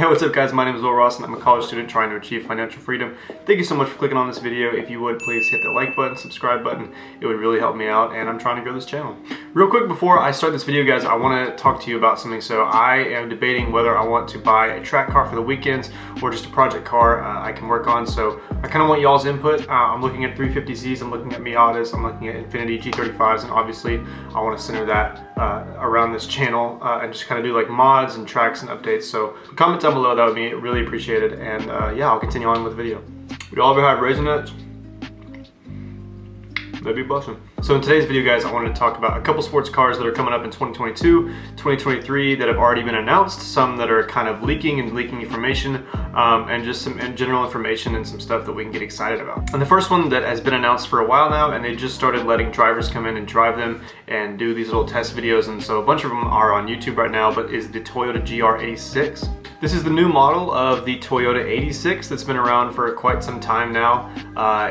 Hey, what's up guys? My name is Will Ross and I'm a college student trying to achieve financial freedom. Thank you so much for clicking on this video. If you would, please hit the like button, subscribe button. It would really help me out and I'm trying to grow this channel. Real quick before I start this video guys, I want to talk to you about something. So I am debating whether I want to buy a track car for the weekends or just a project car I can work on. So I kind of want y'all's input. I'm looking at 350Zs, I'm looking at Miatas, I'm looking at Infinity G35s, and obviously I want to center that around this channel and just kind of do like mods and tracks and updates. So comment down below, that would be really appreciated. And yeah, I'll continue on with the video. We all ever have raisin nuts? That'd be bussin'. So in today's video guys, I wanted to talk about a couple sports cars that are coming up in 2022, 2023 that have already been announced, some that are kind of leaking information, and just some general information and some stuff that we can get excited about. And the first one that has been announced for a while now, and they just started letting drivers come in and drive them and do these little test videos, and so a bunch of them are on YouTube right now, but is the Toyota GR86. This is the new model of the Toyota 86 that's been around for quite some time now.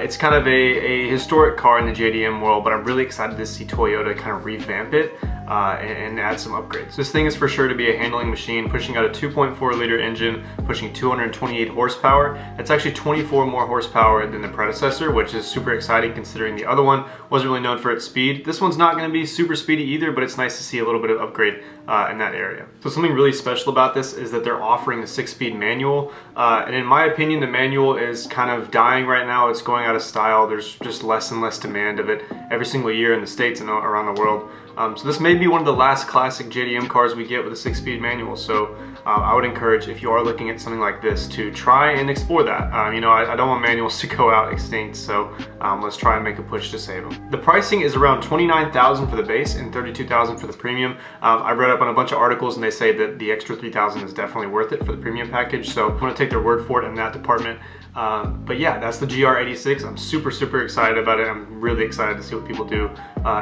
It's kind of a historic car in the JDM world, but I'm really excited to see Toyota kind of revamp it and add some upgrades. This thing is for sure to be a handling machine, pushing out a 2.4 liter engine, pushing 228 horsepower. That's actually 24 more horsepower than the predecessor, which is super exciting considering the other one wasn't really known for its speed. This one's not going to be super speedy either, but it's nice to see a little bit of upgrade in that area. So something really special about this is that they're offering a 6-speed manual, and in my opinion the manual is kind of dying right now. It's going out of style. There's just less and less demand of it every single year in the States and around the world. So this may be one of the last classic JDM cars we get with a 6-speed manual, so I would encourage, if you are looking at something like this, to try and explore that. You know, I don't want manuals to go out extinct, so let's try and make a push to save them. The pricing is around $29,000 for the base and $32,000 for the premium. I read up on a bunch of articles and they say that the extra $3,000 is definitely worth it for the premium package, so I'm going to take their word for it in that department. But yeah, that's the GR86. I'm super excited about it. I'm really excited to see what people do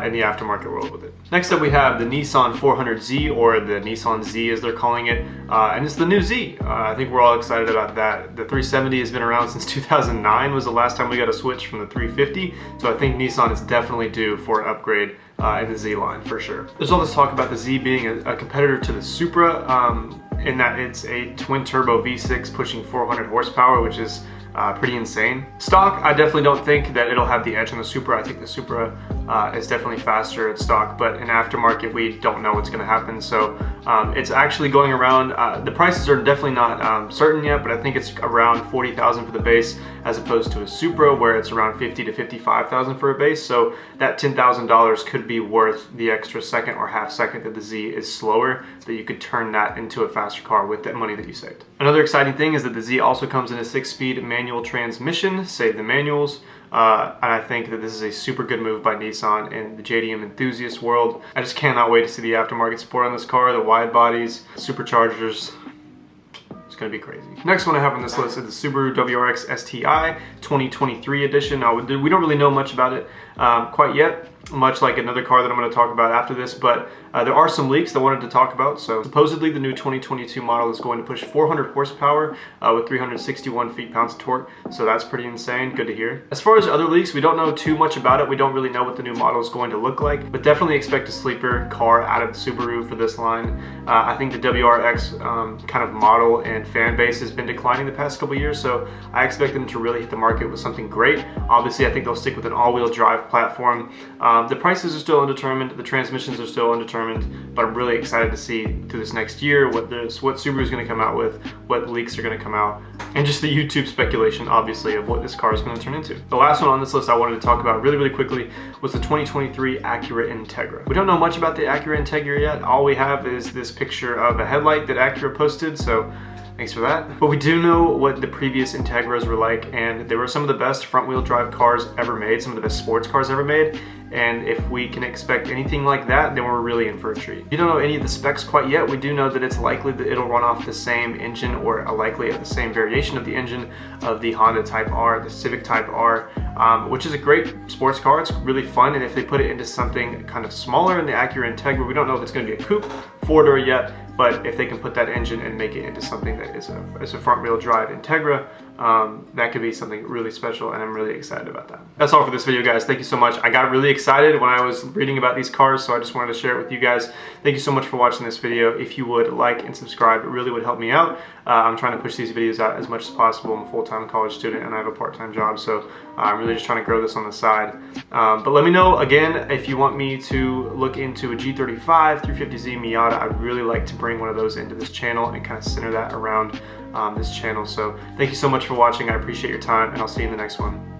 in the aftermarket world with it. Next up we have the Nissan 400Z, or the Nissan Z as they're calling it, and it's the new Z. I think we're all excited about that. The 370 has been around since 2009 was the last time we got a switch from the 350, so I think Nissan is definitely due for an upgrade in the Z line for sure. There's all this talk about the Z being a competitor to the Supra, in that it's a twin turbo V6 pushing 400 horsepower, which is pretty insane. Stock, I definitely don't think that it'll have the edge on the Supra. I think the Supra is definitely faster at stock, but in aftermarket we don't know what's going to happen. So it's actually going around, the prices are definitely not certain yet, but I think it's around $40,000 for the base as opposed to a Supra where it's around $50,000 to $55,000 for a base. So that $10,000 could be worth the extra second or half second that the Z is slower, that you could turn that into a faster car with that money that you saved. Another exciting thing is that the Z also comes in a 6-speed manual transmission, save the manuals. And I think that this is a super good move by Nissan in the JDM enthusiast world. I just cannot wait to see the aftermarket support on this car, the wide bodies, superchargers. It's gonna be crazy. Next one I have on this list is the Subaru WRX STI 2023 edition. Now, we don't really know much about it quite yet, much like another car that I'm going to talk about after this, but there are some leaks that I wanted to talk about. So supposedly the new 2022 model is going to push 400 horsepower with 361 feet-pounds of torque, so that's pretty insane. Good to hear. As far as other leaks, we don't know too much about it. We don't really know what the new model is going to look like, but definitely expect a sleeper car out of the Subaru for this line. I think the WRX kind of model and fan base has been declining the past couple years, so I expect them to really hit the market with something great. Obviously, I think they'll stick with an all-wheel drive platform. The prices are still undetermined, the transmissions are still undetermined, but I'm really excited to see through this next year what Subaru is going to come out with, what leaks are going to come out, and just the YouTube speculation, obviously, of what this car is going to turn into. The last one on this list I wanted to talk about really quickly was the 2023 Acura Integra. We don't know much about the Acura Integra yet. All we have is this picture of a headlight that Acura posted, so thanks for that. But we do know what the previous Integras were like, and they were some of the best front-wheel drive cars ever made, some of the best sports cars ever made, and if we can expect anything like that, then we're really in for a treat. We don't know any of the specs quite yet. We do know that it's likely that it'll run off the same engine, or likely at the same variation of the engine of the Honda Type R, the Civic Type R, which is a great sports car. It's really fun, and if they put it into something kind of smaller in the Acura Integra, we don't know if it's going to be a coupe, four-door yet, but if they can put that engine and make it into something that is a front wheel drive Integra, that could be something really special, and I'm really excited about that. That's all for this video, guys. Thank you so much. I got really excited when I was reading about these cars, so I just wanted to share it with you guys. Thank you so much for watching this video. If you would like and subscribe, it really would help me out. I'm trying to push these videos out as much as possible. I'm a full-time college student and I have a part-time job, so I'm really just trying to grow this on the side. But let me know, again, if you want me to look into a G35 350Z Miata. I'd really like to bring one of those into this channel and kind of center that around this channel. So thank you so much for watching. I appreciate your time, and I'll see you in the next one.